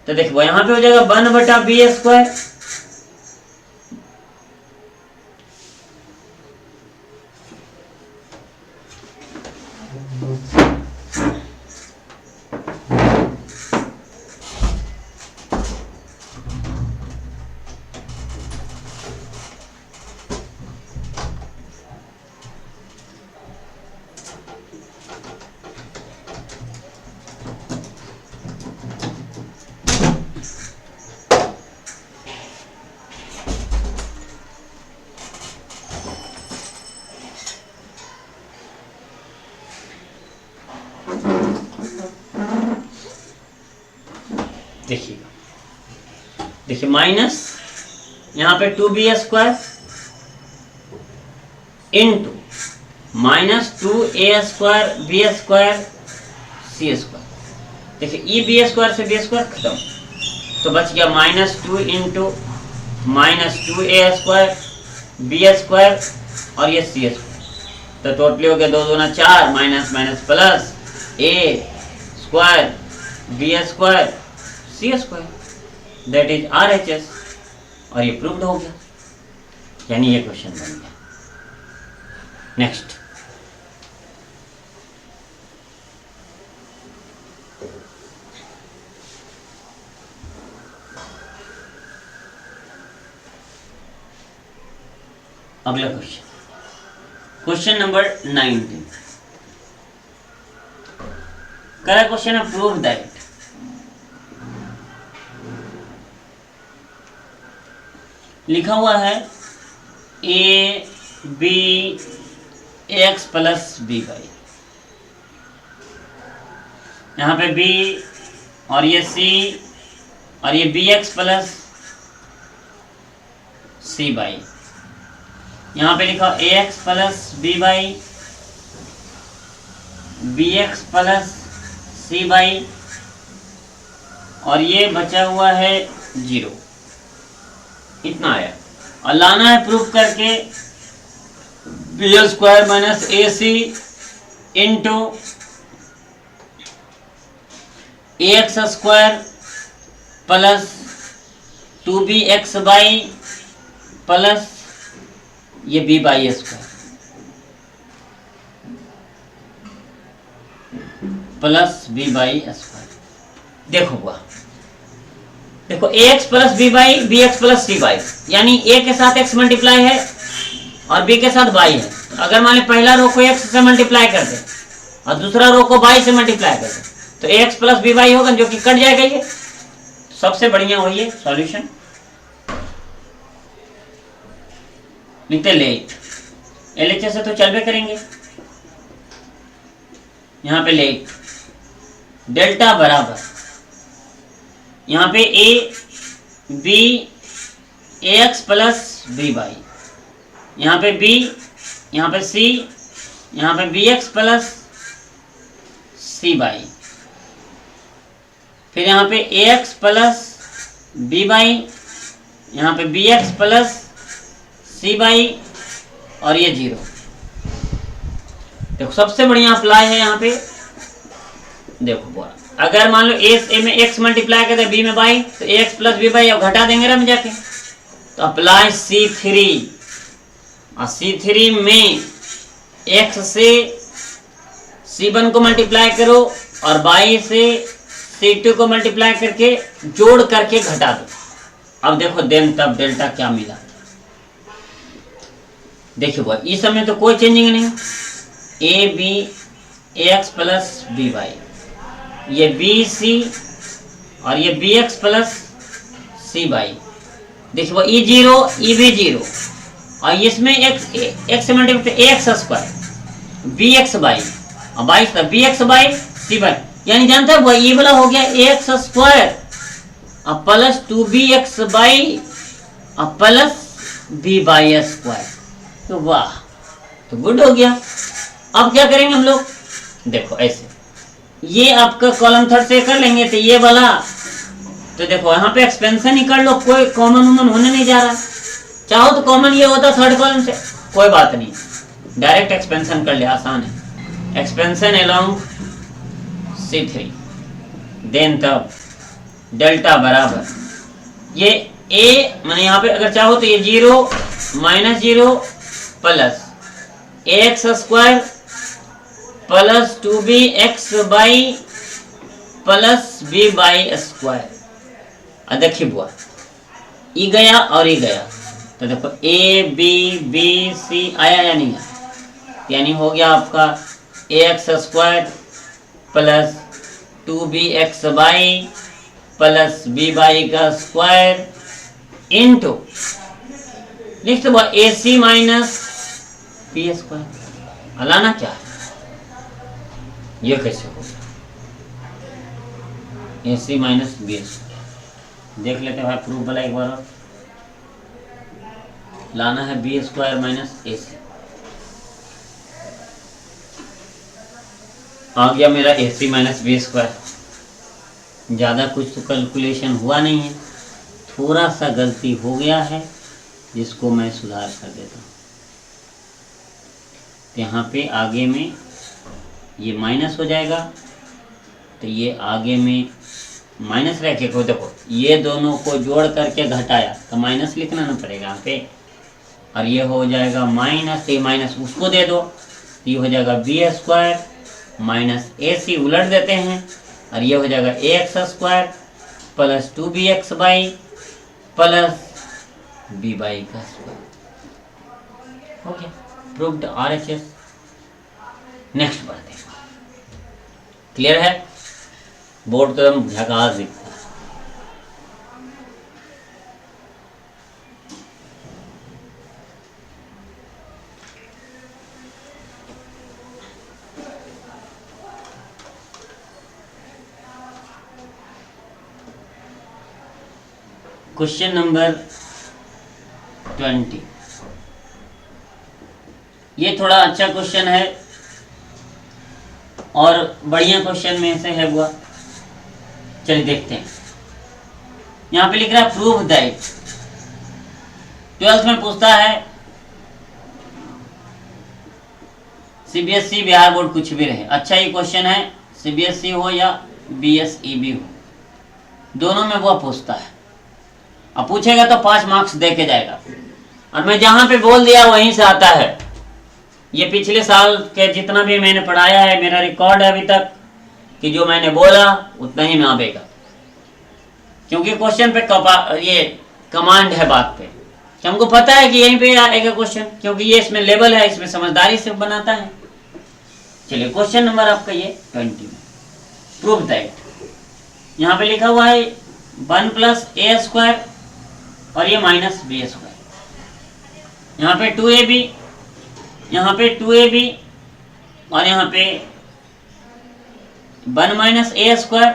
तो देखो यहां पे हो जाएगा 1/b स्क्वायर देखिए माइनस यहाँ पे 2b² into -2a² b² c²। देखिए b² से b² खत्म, तो बच गया -2 इंटू -2a² b² और ये c²। तो टोटली हो गया 2 दूना 4 minus minus plus a² b² c², that is RHS। और ये प्रूव्ड हो गया, यानी ये क्वेश्चन बन गया। नेक्स्ट, अगला question, question number 19 correct question है। प्रूव दैट लिखा हुआ है a b x plus b by, यहाँ पे b और ये c और ये bx प्लस c बाई, यहाँ पे लिखा ax plus b by bx plus c by और ये बचा हुआ है 0, इतना आया। और लाना है प्रूफ करके b² minus ac into ax² plus 2bx y plus ये b/² प्लस b/²। देखो हुआ, देखो ax plus b by bx plus c by, यानी a के साथ x मल्टीप्लाई है और b के साथ y है। अगर मान ली पहला रो को x से मल्टीप्लाई कर दे और दूसरा रो को y से मल्टीप्लाई कर दे तो ax प्लस b बाई होगा, जो कि कट जाएगा। ये सबसे बढ़िया वही है सॉल्यूशन। लिखते लेट, LHS से तो चल भी करेंगे। यहाँ पे लेट डेल्टा बराबर, यहाँ पे a b ax plus b by, यहाँ पे b, यहाँ पे c, यहाँ पे bx प्लस c बाई, फिर यहाँ पे ax प्लस b बाई, यहाँ पे bx प्लस c बाई और ये 0। देखो सबसे बढ़िया अप्लाई है यहाँ पे। देखो बोला अगर मान लो ए में x मल्टीप्लाई करते b में y, तो ax प्लस b बाई, अब घटा देंगे ना में जाके, तो अप्लाई C3 और C3 में x से C1 को मल्टीप्लाई करो और y से C2 को मल्टीप्लाई करके जोड़ करके घटा दो। अब देखो देन तब डेल्टा क्या मिला। देखिए वो इस समय तो कोई चेंजिंग नहीं, a b ax plus b by, ये बी सी और ये B X plus C by. देखिए वो ई 0 ई भी 0 और इसमें एक्स से multiply ax² b x y और y b x y c y, यानी जानते हैं वो ई वाला हो गया ax² और प्लस 2bx बाई और प्लस b/²। तो वाह, तो गुड हो गया। अब क्या करेंगे हम लोग, देखो ऐसे ये आपका कॉलम थर्ड से कर लेंगे तो ये वाला, तो देखो यहाँ पे एक्सपेंशन ही कर लो, कोई कॉमन वॉमन होने नहीं जा रहा। चाहो तो कॉमन ये होता थर्ड कॉलम से, कोई बात नहीं, डायरेक्ट एक्सपेंशन कर ले, आसान है। एक्सपेंशन अलोंग C3, देन तब डेल्टा बराबर ये a मैंने यहाँ पे अगर चाहो तो ये 0 -0 plus ax² plus 2bx y plus b/²। देखिए बुआ ई गया और ई गया, तो देखो a b b c आया या नहीं आया, यानी हो गया आपका ax² plus 2bx y plus b/² into लिख दो ac माइनस b²। अलाना क्या है, ये कैसे होगा, AC माइनस बी, देख लेते हैं भाई प्रूफ वाला एक बार और। लाना है बी स्क्वायर माइनस ए सी, आ गया मेरा ए सी माइनस बी स्क्वायर। ज़्यादा कुछ तो कैलकुलेशन हुआ नहीं है, थोड़ा सा गलती हो गया है जिसको मैं सुधार कर देता हूँ। तो यहाँ पे आगे में ये माइनस हो जाएगा, तो ये आगे में माइनस रह के को देखो ये दोनों को जोड़ करके घटाया तो माइनस लिखना ना पड़ेगा यहाँ पे, और ये हो जाएगा माइनस, ये माइनस उसको दे दो, ये हो जाएगा B square minus a c, उलट देते हैं, और ये हो जाएगा a x square plus 2bx y plus b y का स्क्वायर। हो गया प्रूव्ड RHS। नेक्स्ट बढ़ते हैं। क्लियर है? बोर्ड तो एकदम झकास दिखता है। क्वेश्चन नंबर 20, ये थोड़ा अच्छा क्वेश्चन है और बढ़िया क्वेश्चन में से है हुआ। चलिए देखते हैं। यहाँ पे लिख रहा है प्रूव दैट, 12th में पूछता है, CBSE बिहार बोर्ड कुछ भी रहे, अच्छा ये क्वेश्चन है, CBSE हो या BSEB हो, दोनों में वो पूछता है। अब पूछेगा तो 5 मार्क्स दे के जाएगा, और मैं जहां पे बोल दिया वहीं से आता है। ये पिछले साल के जितना भी मैंने पढ़ाया है, मेरा रिकॉर्ड है अभी तक कि जो मैंने बोला उतना ही में आवेगा, क्योंकि क्वेश्चन पे ये कमांड है बात पे, कि हमको पता है कि यहीं पे आएगा क्वेश्चन, क्योंकि ये इसमें लेवल है, इसमें समझदारी से बनाता है। चलिए क्वेश्चन नंबर आपका ये 20 में, प्रूव दैट। यहाँ पे लिखा हुआ है 1 प्लस ए स्क्वायर और ये माइनस बी स्क्वायर। यहाँ पे 2ab, यहाँ पे 2ab और यहाँ पे 1 माइनस ए स्क्वायर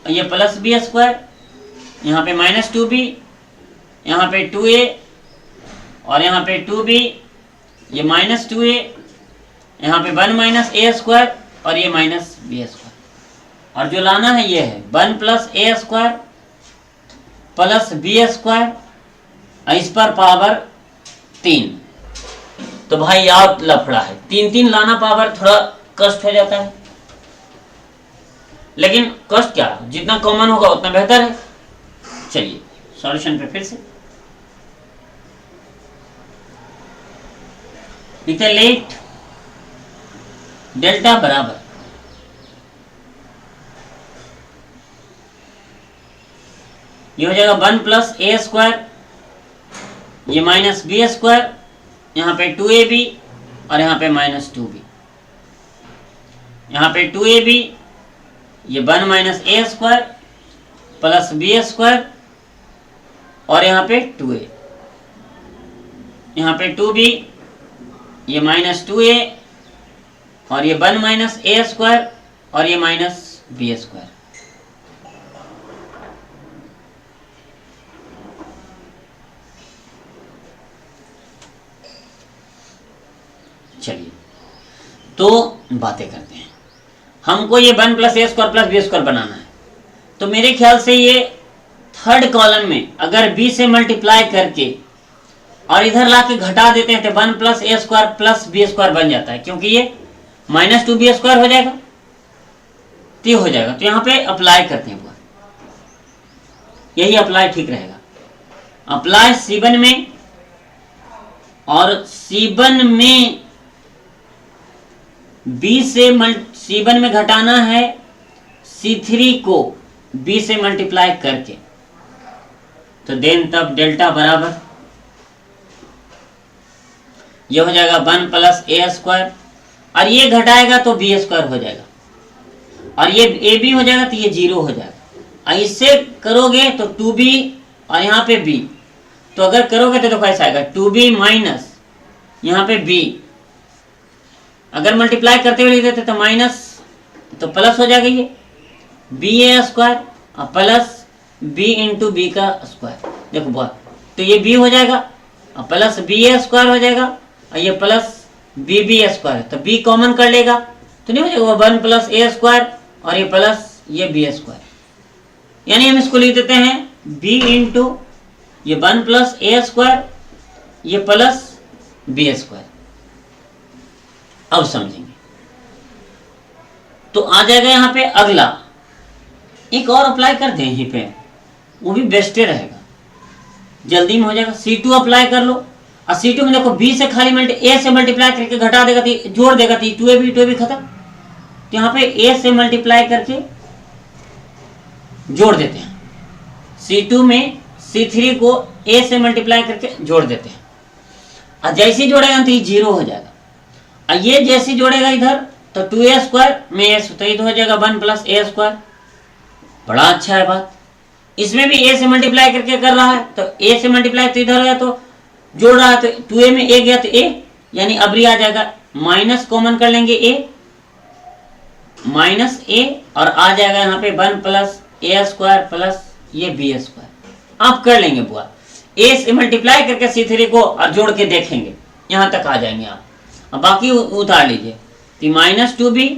और ये प्लस बी स्क्वायर, यहाँ पे माइनस 2b, यहाँ पे 2a और यहाँ पे 2b, ये माइनस 2a, यहाँ पे 1 माइनस ए स्क्वायर और ये माइनस बी स्क्वायर। और जो लाना है ये है 1 प्लस ए स्क्वायर प्लस बी स्क्वायर, इस पर पावर 3। तो भाई याद लफड़ा है, 3 लाना पावर थोड़ा कष्ट हो जाता है, लेकिन कष्ट क्या, जितना कॉमन होगा उतना बेहतर है। चलिए सॉल्यूशन पे फिर से लिखते हैं, लेट डेल्टा बराबर ये हो जाएगा 1 प्लस ए स्क्वायर, ये माइनस बी स्क्वायर, यहाँ पे 2ab और यहाँ पे माइनस 2b, यहाँ पे 2ab, ये 1 माइनस ए स्क्वायर प्लस बी स्क्वायर और यहाँ पे 2a, यहाँ पे 2b, ये माइनस 2a और ये 1 माइनस ए स्क्वायर और ये माइनस बी स्क्वायर। चलिए तो बातें करते हैं। हमको ये 1 प्लस ए स्क्वायर प्लस बी स्क्वायर बनाना है, तो मेरे ख्याल से ये थर्ड कॉलम में अगर b से मल्टीप्लाई करके और इधर लाके घटा देते हैं तो 1 प्लस ए स्क्वायर प्लस बी स्क्वायर बन जाता है, क्योंकि ये माइनस 2b स्क्वायर हो जाएगा, तो हो जाएगा। तो यहाँ पे अप्लाई करते हैं, यही अप्लाई ठीक रहेगा। अप्लाई C1 में, और C1 में C1 में घटाना है C3 को b से मल्टीप्लाई करके, तो देन तब डेल्टा बराबर ये हो जाएगा 1 प्लस ए स्क्वायर, और ये घटाएगा तो बी स्क्वायर हो जाएगा, और ये ए बी हो जाएगा तो ये 0 हो जाएगा। और इससे करोगे तो 2b और यहाँ पे b, तो अगर करोगे तो देखो ऐसा आएगा 2b माइनस यहाँ पे b, अगर मल्टीप्लाई करते हुए लिख देते तो माइनस, तो प्लस हो जाएगा ये बी ए स्क्वायर और प्लस बी इंटू बी का स्क्वायर। देखो बहुत, तो ये बी हो जाएगा और प्लस बी ए स्क्वायर हो जाएगा और ये प्लस बी बी स्क्वायर, तो बी कॉमन कर लेगा तो नहीं हो जाएगा 1 प्लस ए स्क्वायर और ये प्लस ये बी स्क्वायर, यानी हम इसको लिख देते हैं बी इंटू ये 1 प्लस ए स्क्वायर ये प्लस बी स्क्वायर। अब समझेंगे तो आ जाएगा यहाँ पे अगला एक और अप्लाई कर दें यहीं पे, वो भी बेस्ट रहेगा, जल्दी में हो जाएगा। C2 अप्लाई कर लो और C2 में देखो B से खाली A से मल्टीप्लाई करके घटा देगा तो जोड़ देगा तो 2A भी खत्म, तो यहाँ पे A से मल्टीप्लाई करके जोड़ देते हैं। C2 में C3 को A से मल्टीप्लाई करके जोड़ देते हैं और जैसे जोड़ेगा तो ये 0 हो जाएगा और ये जैसे जोड़ेगा इधर तो 2A स्क्वायर में S तो ये हो जाएगा 1 प्लस ए स्क्वायर। बड़ा अच्छा है बात, इसमें भी A से मल्टीप्लाई करके कर रहा है तो A से मल्टीप्लाई तो इधर गया तो जोड़ रहा है तो 2A में A गया तो A, यानी अब आ जाएगा माइनस कॉमन कर लेंगे A माइनस A और आ जाएगा यहाँ पे 1 प्लस ए स्क्वायर प्लस ये बी स्क्वायर। आप कर लेंगे बुआ, A से मल्टीप्लाई करके C3 को और जोड़ के देखेंगे, यहाँ तक आ जाएंगे आप। अब बाकी उतार लीजिए तो माइनस 2B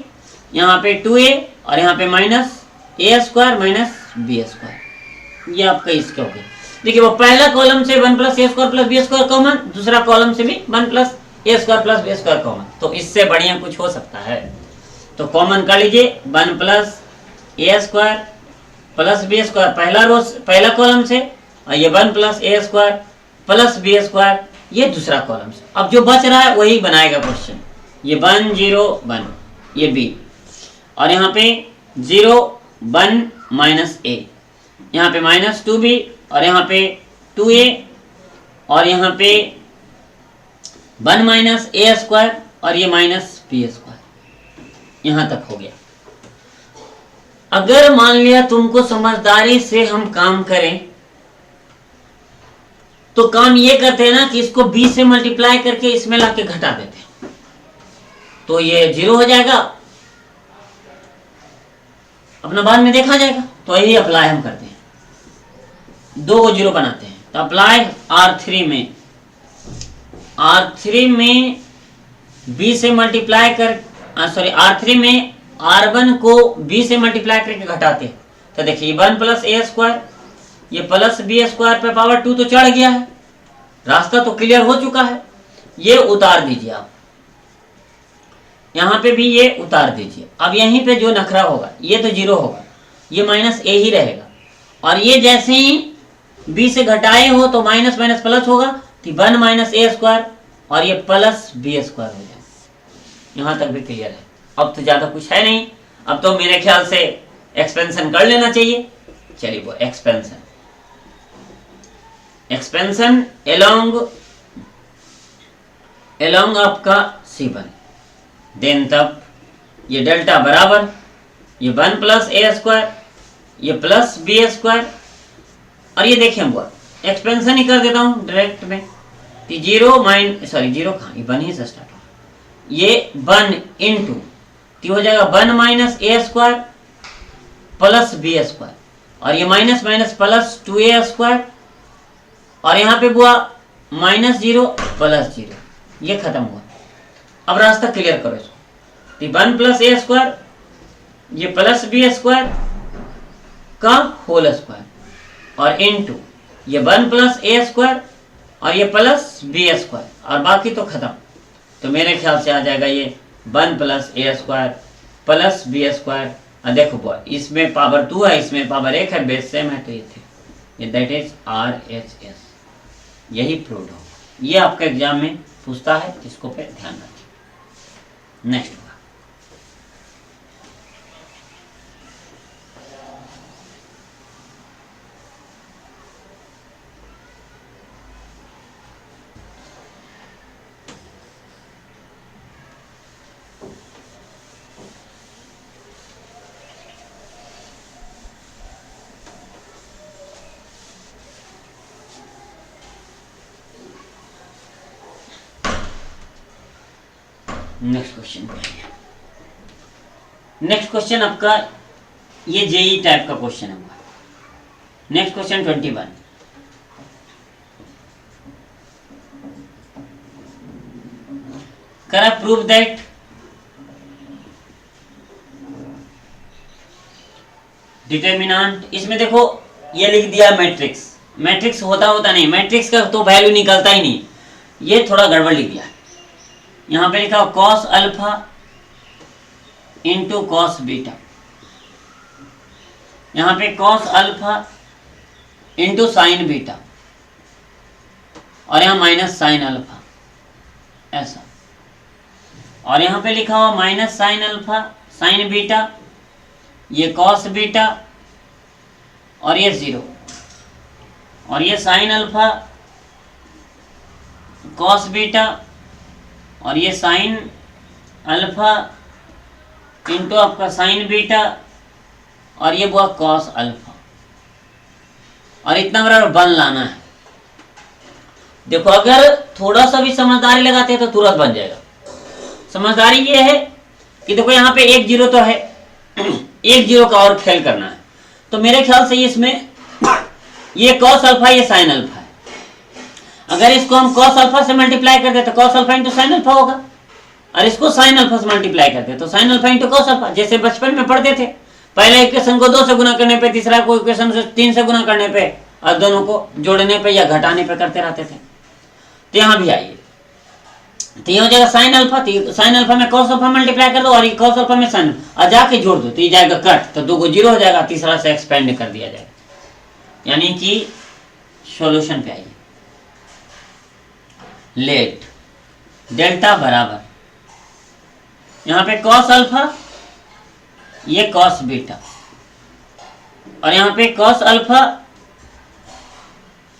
यहाँ पे 2A और यहाँ पे माइनस ए स्क्वायर माइनस बी स्क्वायर, ये आपका इसके हो गया। देखिए वो पहला कॉलम से 1 प्लस ए square plus B square common, दूसरा कॉलम से भी 1 प्लस ए square plus B square common, तो इससे बढ़िया कुछ हो सकता है। तो कॉमन कर लीजिए 1 प्लस ए स्क्वायर प्लस बी स्क्वायर पहला कॉलम से और ये 1 प्लस ए स्क्वायर प्लस बी स्क्वायर ये दूसरा कॉलम से। अब जो बच रहा है वही बनाएगा क्वेश्चन, ये 1 0 1 ये बी और यहाँ पे 0 1 माइनस ए, यहाँ पे माइनस 2B और यहाँ पे 2A और यहाँ पे 1 माइनस ए स्क्वायर और ये माइनस बी स्क्वायर, यहाँ तक हो गया। अगर मान लिया तुमको समझदारी से हम काम करें तो काम ये करते हैं ना कि इसको B से मल्टीप्लाई करके इसमें लाके घटा देते हैं तो ये 0 हो जाएगा, अपना बाद में देखा जाएगा। तो यही अप्लाई हम करते हैं, 2 को 0 बनाते हैं तो अप्लाई R3 में B से मल्टीप्लाई कर R3 में R1 को B से मल्टीप्लाई करके घटाते हैं तो देखिए 1 प्लस ए स्क्वायर ये प्लस बी स्क्वायर पे पावर 2 तो चढ़ गया है, रास्ता तो क्लियर हो चुका है, ये उतार दीजिए आप, यहां पे भी ये उतार दीजिए। अब यहीं पे जो नखरा होगा ये तो 0 होगा, ये माइनस ए ही रहेगा और ये जैसे ही बी से घटाए हो तो माइनस माइनस प्लस होगा तो 1 माइनस ए स्क्वायर और ये प्लस बी स्क्वायर हो जाएगा। यहां तक भी क्लियर है, अब तो ज्यादा कुछ है नहीं, अब तो मेरे ख्याल से एक्सपेंशन कर लेना चाहिए। चलिए वो एक्सपेंशन एलोंग आपका C1 देन तब ये डेल्टा बराबर ये 1 प्लस ए स्क्वायर ये प्लस बी स्क्वायर और ये देखिए हम एक्सपेंशन ही कर देता हूं डायरेक्ट में, 0 कहाँ, ये 1 ही से स्टार्ट हो, ये 1 इंटू तो हो जाएगा 1 माइनस ए स्क्वायर प्लस बी स्क्वायर और ये minus minus plus 2a square और यहाँ पे बुआ माइनस 0 प्लस 0, ये खत्म हुआ। अब रास्ता क्लियर करो इसको, 1 प्लस ए स्क्वायर ये प्लस बी स्क्वायर का होल स्क्वायर और इनटू ये 1 प्लस ए स्क्वायर और ये प्लस बी स्क्वायर और बाकी तो खत्म। तो मेरे ख्याल से आ जाएगा ये 1 प्लस ए स्क्वायर प्लस बी स्क्वायर, देखो बॉय इसमें पावर 2 है इसमें पावर 1 है, बेस सेम है तो ये थे, ये दैट इज RHS, यही प्रूव हो। ये आपका एग्जाम में पूछता है, इसको पे ध्यान रखिए। नेक्स्ट होगा नेक्स्ट क्वेश्चन पढ़िए। नेक्स्ट क्वेश्चन आपका ये जेई टाइप का क्वेश्चन होगा। नेक्स्ट क्वेश्चन 21, करा प्रूव दैट डिटर्मिनेंट, इसमें देखो ये लिख दिया मैट्रिक्स, मैट्रिक्स होता नहीं, मैट्रिक्स का तो वैल्यू निकलता ही नहीं, ये थोड़ा गड़बड़ लिख दिया। यहां पे लिखा cos alpha into cos beta, यहां पे cos alpha into sine beta, और यहां माइनस साइन अल्फा ऐसा, और यहां पे लिखा हुआ minus sine alpha sign beta, ये कॉस बीटा, और ये 0, और ये साइन अल्फा कॉस बीटा, और ये साइन अल्फा इंटू आपका साइन बीटा, और ये हुआ कॉस अल्फा, और इतना बराबर 1 लाना है। देखो अगर थोड़ा सा भी समझदारी लगाते हैं तो तुरंत बन जाएगा। समझदारी ये है कि देखो यहाँ पे 1 0 तो है, 1 0 का और खेल करना है, तो मेरे ख्याल से इसमें ये कॉस अल्फा ये साइन अल्फा है, अगर इसको हम कॉस अल्फा से मल्टीप्लाई कर दे तो cos alpha into sine alpha होगा, और इसको साइन अल्फा से मल्टीप्लाई करते तो sine alpha into cos alpha, जैसे बचपन में पढ़ते थे, पहले इक्वेशन को 2 से गुना करने पे, तीसरा को इक्वेशन से 3 से गुना करने पे, और दोनों को जोड़ने पे या घटाने पे करते रहते थे। तो यहाँ भी आइए, तो ये हो जाएगा साइन अल्फा, तो साइन अल्फा में कॉस अल्फा मल्टीप्लाई कर दो, और ये कॉस अल्फा में साइन, और जाके जोड़ दो तो ये जाएगा कट, तो 2 को 0 हो जाएगा, तीसरा से एक्सपेंड कर दिया जाएगा, यानी कि सॉल्यूशन पे आइए। लेट डेल्टा बराबर, यहां पे कॉस अल्फा ये कॉस बीटा, और यहां पे cos alpha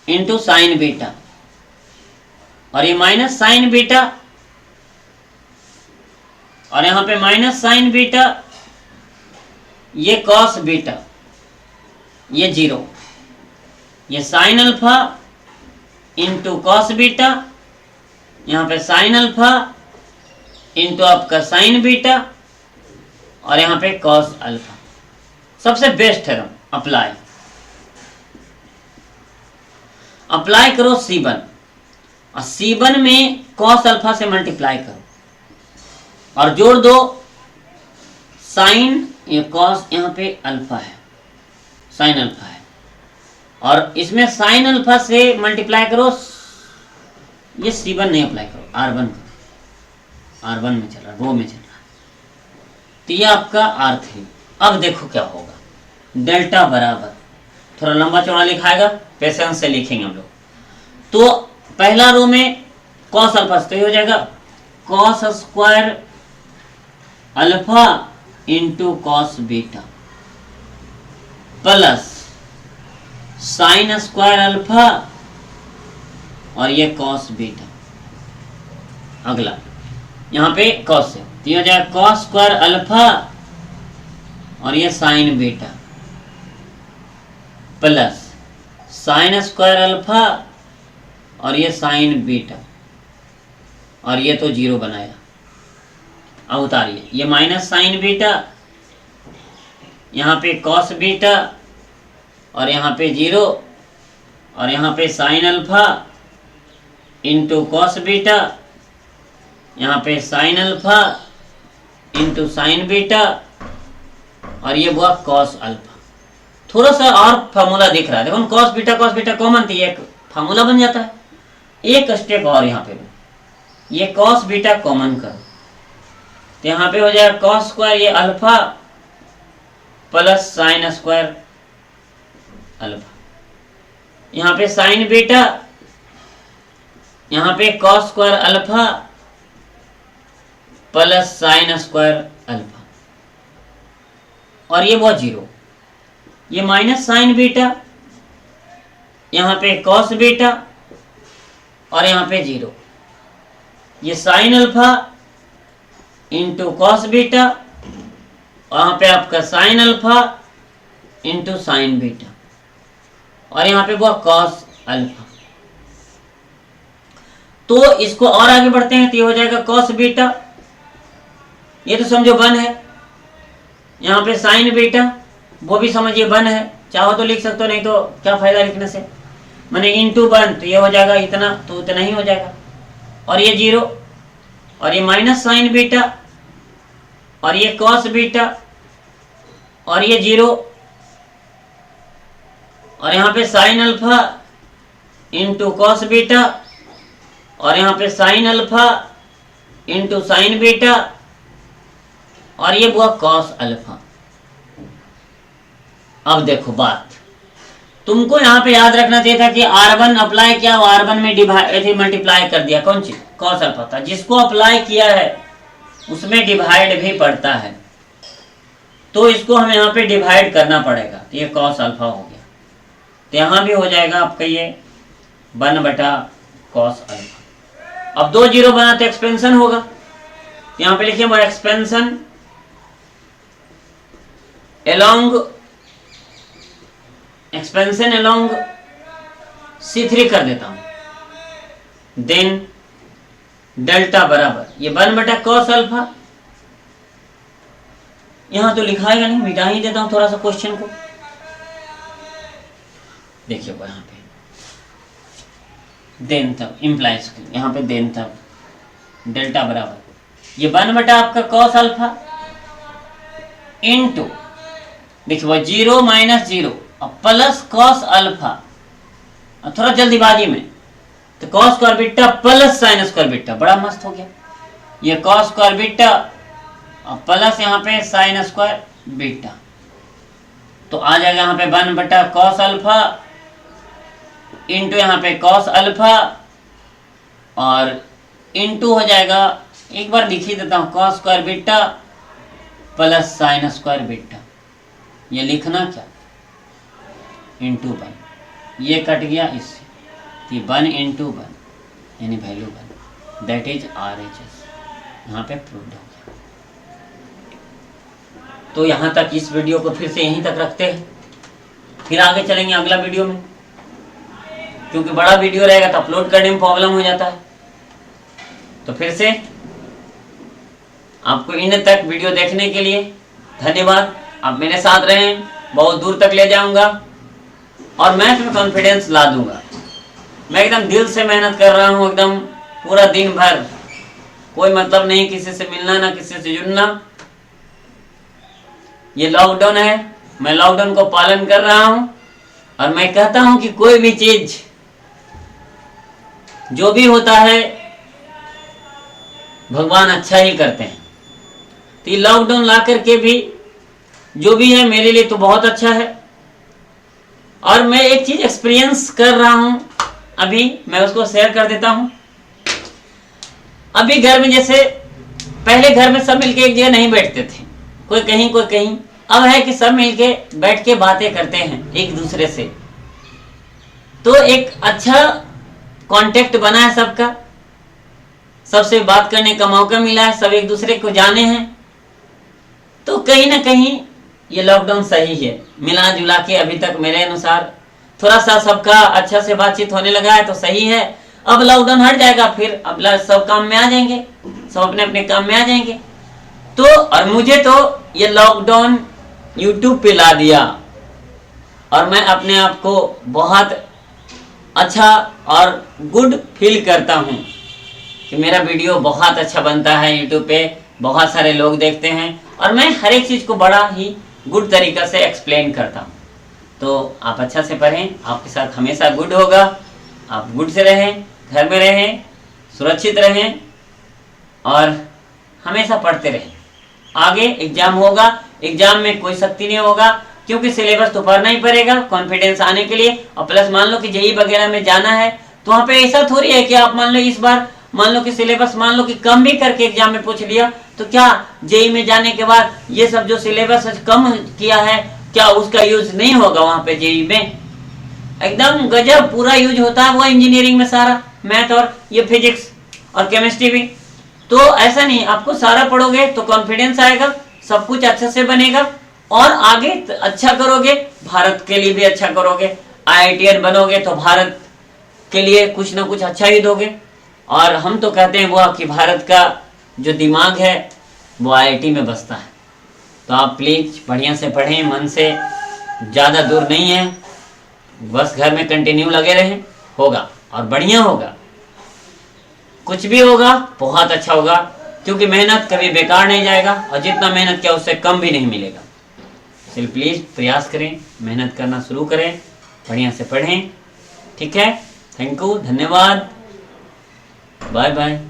into sine beta, और ये माइनस साइन बीटा, और यहां पे माइनस साइन बीटा, ये कॉस बीटा, ये 0, ये sine alpha into cos beta, यहां पे साइन अल्फा इंटू आपका साइन बीटा, और यहां पे कॉस अल्फा। सबसे बेस्ट थ्योरम अप्लाई, अप्लाई करो C1, और C1 में कॉस अल्फा से मल्टीप्लाई करो और जोड़ दो साइन, ये कॉस यहाँ पे अल्फा है, साइन अल्फा है, और इसमें साइन अल्फा से मल्टीप्लाई करो, ये C1 नहीं अप्लाई करो, R1 करो, R1 में चल रहा, रो में चल रहा, तो ये आपका R3। अब देखो क्या होगा, डेल्टा बराबर, थोड़ा लंबा चौड़ा लिखाएगा, पेशेंस से लिखेंगे हम लोग। तो पहला रो में कॉस अल्फा तो ये हो जाएगा cos square alpha into cos beta plus sine square alpha और ये कॉस बीटा। अगला यहां पे कॉस है तो ये हो जाएगा कॉस स्क्वायर अल्फा और ये sign beta plus sine square alpha और ये साइन बीटा, और ये तो 0 बनाया। अब उतारिए, ये माइनस साइन बीटा, यहाँ पे कॉस बीटा और यहाँ पे 0 और यहाँ पे sine alpha into cos beta, यहाँ पे sine alpha into sine beta और ये हुआ कॉस अल्फा। थोड़ा सा और फार्मूला दिख रहा है, देखो कॉस बीटा कॉमन थी, एक फार्मूला बन जाता है। एक स्टेप और यहाँ पे ये कॉस बीटा कॉमन करो तो यहाँ पे हो जाएगा कॉस स्क्वायर ये alpha plus sine square alpha, यहाँ पे साइन बीटा, यहाँ पे cos square alpha plus sine square alpha और ये वो 0, ये माइनस साइन बीटा, यहाँ पे कॉस बीटा और यहाँ पे 0, ये sine alpha into cos beta और यहाँ पे आपका sine alpha into sine beta और यहाँ पे वो कॉस अल्फा। तो इसको और आगे बढ़ते हैं तो ये हो जाएगा कॉस बीटा, ये तो समझो 1 है, यहाँ पे साइन बीटा वो भी समझिए 1 है, चाहो तो लिख सकते हो, नहीं तो क्या फायदा लिखने से। मैंने इंटू 1 तो ये हो जाएगा इतना, तो उतना ही हो जाएगा। और ये 0 और ये माइनस साइन बीटा और ये कॉस बीटा और ये 0 और यहाँ पे sine alpha into cos beta और यहाँ पे sine alpha into sine beta और ये हुआ कॉस अल्फा। अब देखो बात, तुमको यहाँ पे याद रखना चाहिए था कि R1 अप्लाई किया, R1 में डिवाइड मल्टीप्लाई कर दिया, कौन चीज, कॉस अल्फा था। जिसको अप्लाई किया है उसमें डिवाइड भी पड़ता है, तो इसको हमें यहाँ पे डिवाइड करना पड़ेगा। तो ये कॉस अल्फा हो गया, तो यहाँ भी हो जाएगा आपका ये 1 बटा कॉस अल्फा। अब 2 0 बना तो एक्सपेंशन होगा, तो यहाँ पे लिखिए वो एक्सपेंशन अलोंग C3 कर देता हूं। देन डेल्टा बराबर ये 1 बटा कॉस अल्फा, यहां तो लिखाएगा नहीं, मिटा ही देता हूं थोड़ा सा क्वेश्चन को। देखिए वो यहां पे देन तब इम्प्लाइज, यहां पे देन तब डेल्टा बराबर ये 1 बटा आपका कॉस अल्फा इनटू, देखिए वो 0 माइनस 0 और प्लस कॉस अल्फा, थोड़ा जल्दीबाजी में, तो cos square beta plus sine square beta, बड़ा मस्त हो गया। ये कॉस स्क्वायर बीटा और प्लस यहाँ पे साइन स्क्वायर बीटा, तो आ जाएगा यहाँ पे 1 बटा कॉस अल्फा इंटू यहाँ पे कॉस अल्फा और इंटू हो जाएगा, एक बार लिख ही देता हूँ, cos square beta plus sine square beta. ये लिखना क्या, इंटू 1, ये कट गया इससे, तो 1 इंटू 1 यानी वैल्यू 1, दैट इज RHS, यहाँ पे प्रूव्ड हो गया। तो यहाँ तक इस वीडियो को फिर से यहीं तक रखते हैं, फिर आगे चलेंगे अगला वीडियो में, क्योंकि बड़ा वीडियो रहेगा तो अपलोड करने में प्रॉब्लम हो जाता है। तो फिर से आपको इन तक वीडियो देखने के लिए धन्यवाद। आप मेरे साथ रहें, बहुत दूर तक ले जाऊंगा और मैथ में कॉन्फिडेंस ला दूंगा। मैं एकदम दिल से मेहनत कर रहा हूं, एकदम पूरा दिन भर, कोई मतलब नहीं किसी से मिलना ना किसी से जुड़ना। ये लॉकडाउन है, मैं लॉकडाउन को पालन कर रहा हूं और मैं कहता हूं कि कोई भी चीज जो भी होता है भगवान अच्छा ही करते हैं। तो ये लॉकडाउन ला करके भी जो भी है मेरे लिए तो बहुत अच्छा है। और मैं एक चीज एक्सपीरियंस कर रहा हूं अभी, मैं उसको शेयर कर देता हूं। अभी घर में जैसे पहले घर में सब मिलके एक जगह नहीं बैठते थे, कोई कहीं कोई कहीं, अब है कि सब मिलके बैठ के बातें करते हैं एक दूसरे से। तो एक अच्छा कांटेक्ट बना है सबका, सबसे बात करने का मौका मिला है, सब एक दूसरे को जाने हैं। तो कहीं ना कहीं ये लॉकडाउन सही है, मिला जुला के अभी तक मेरे अनुसार थोड़ा सा सबका अच्छा से बातचीत होने लगा है तो सही है। अब लॉकडाउन हट जाएगा, फिर अब सब काम में आ जाएंगे, सब अपने अपने काम में आ जाएंगे। तो और मुझे तो ये लॉकडाउन यूट्यूब पे ला दिया और मैं अपने आप को बहुत अच्छा और गुड फील करता हूँ कि मेरा वीडियो बहुत अच्छा बनता है यूट्यूब पे, बहुत सारे लोग देखते हैं और मैं हर एक चीज को बड़ा ही गुड तरीका से एक्सप्लेन करता हूँ। तो आप अच्छा से पढ़ें, आपके साथ हमेशा गुड होगा, आप गुड से रहें, घर में रहें, सुरक्षित रहें और हमेशा पढ़ते रहें। आगे एग्जाम होगा, एग्जाम में कोई सख्ती नहीं होगा क्योंकि सिलेबस तो पढ़ना ही पड़ेगा कॉन्फिडेंस आने के लिए। और प्लस मान लो कि जेईई वगैरह में जाना है तो वहाँ पे ऐसा थोड़ी है कि आप मान लो इस बार मान लो कि सिलेबस मान लो कि कम भी करके एग्जाम में पूछ लिया तो क्या जेईई में जाने के बाद ये सब जो सिलेबस कम किया है क्या उसका यूज नहीं होगा वहाँ पे जेईई में? एकदम गजब पूरा यूज होता है वो इंजीनियरिंग में, सारा मैथ और ये फिजिक्स और केमिस्ट्री भी। तो ऐसा नहीं, आपको सारा पढ़ोगे तो कॉन्फिडेंस आएगा, सब कुछ अच्छे से बनेगा और आगे अच्छा करोगे, भारत के लिए भी अच्छा करोगे। IITian बनोगे तो भारत के लिए कुछ ना कुछ अच्छा ही दोगे। और हम तो कहते हैं वो कि भारत का जो दिमाग है वो IIT में बसता है। तो आप प्लीज बढ़िया से पढ़ें, मन से ज़्यादा दूर नहीं है, बस घर में कंटिन्यू लगे रहें, होगा और बढ़िया होगा। कुछ भी होगा बहुत अच्छा होगा, क्योंकि मेहनत कभी बेकार नहीं जाएगा और जितना मेहनत किया उससे कम भी नहीं मिलेगा। इसलिए प्लीज़ प्रयास करें, मेहनत करना शुरू करें, बढ़िया से पढ़ें। ठीक है, थैंक यू, धन्यवाद, बाय बाय।